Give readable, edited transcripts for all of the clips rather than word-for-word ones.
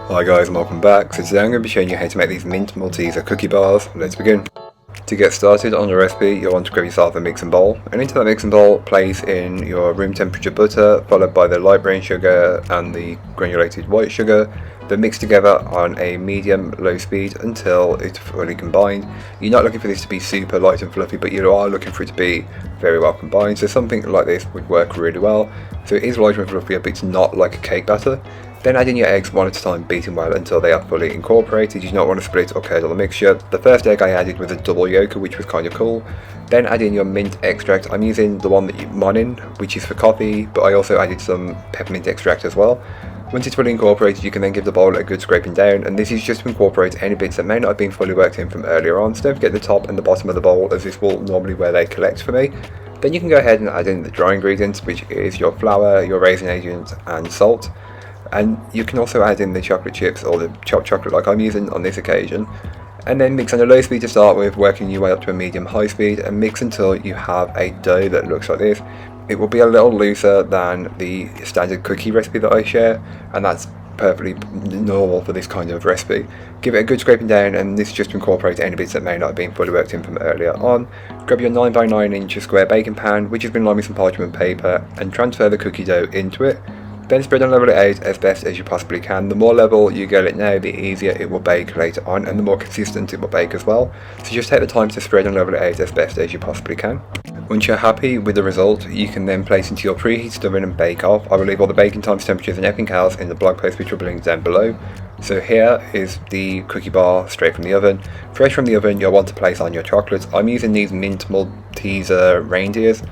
Hi guys and welcome back. So today I'm going to be showing you how to make these mint Malteser cookie bars. Let's begin. To get started on the recipe, you'll want to grab yourself a mixing bowl, and into that mixing bowl place in your room temperature butter, followed by the light brown sugar and the granulated white sugar. Then mix together on a medium low speed until it's fully combined. You're not looking for this to be super light and fluffy, but you are looking for it to be very well combined. So something like this would work really well. So it is light and fluffy, but it's not like a cake batter. Then add in your eggs one at a time, beating well until they are fully incorporated. You do not want to split or curdle the mixture. The first egg I added was a double yolker, which was kind of cool. Then add in your mint extract. I'm using the one that you Monin, which is for coffee, but I also added some peppermint extract as well. Once it's fully incorporated, you can then give the bowl a good scraping down, and this is just to incorporate any bits that may not have been fully worked in from earlier on. So don't forget the top and the bottom of the bowl, as this will normally where they collect for me. Then you can go ahead and add in the dry ingredients, which is your flour, your raisin agent, and salt. And you can also add in the chocolate chips or the chopped chocolate like I'm using on this occasion. And then mix on a low speed to start with, working your way up to a medium high speed, and mix until you have a dough that looks like this. It will be a little looser than the standard cookie recipe that I share, and that's perfectly normal for this kind of recipe. Give it a good scraping down, and this just incorporates any bits that may not have been fully worked in from earlier on. Grab your 9x9" square baking pan, which has been lined with some parchment paper, and transfer the cookie dough into it. Then spread and level it out as best as you possibly can. The more level you get it now, the easier it will bake later on, and the more consistent it will bake as well. So just take the time to spread and level it out as best as you possibly can. Once you're happy with the result, you can then place into your preheated oven and bake off. I will leave all the baking times, temperatures and everything else in the blog post, which will be linked down below. So here is the cookie bar straight from the oven. Fresh from the oven, you'll want to place on your chocolates. I'm using these mint Malteser reindeers.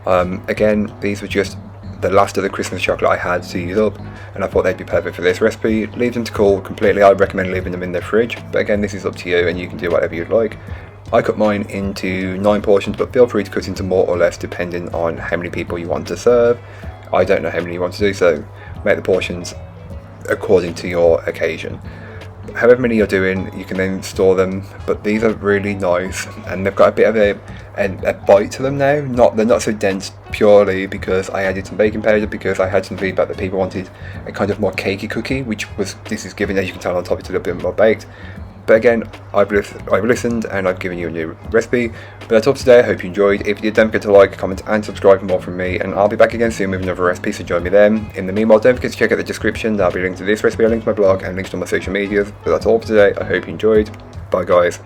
Again, these were just the last of the Christmas chocolate I had to use up, and I thought they'd be perfect for this recipe. Leave them to cool completely. I recommend leaving them in the fridge, but again, this is up to you and you can do whatever you'd like. I cut mine into 9 portions, but feel free to cut into more or less depending on how many people you want to serve. I don't know how many you want to do, so make the portions according to your occasion. However many you're doing, you can then store them, but these are really nice and they've got a bit of a bite to them now. They're not so dense purely because I added some baking powder, because I had some feedback that people wanted a kind of more cakey cookie, which this is given, as you can tell on top, it's a little bit more baked. But again, I've listened and I've given you a new recipe. But that's all for today. I hope you enjoyed. If you did, don't forget to like, comment and subscribe for more from me, and I'll be back again soon with another recipe, so join me then. In the meanwhile, don't forget to check out the description. There'll be links to this recipe, a link to my blog, and links to my social medias. But that's all for today. I hope you enjoyed. Bye guys.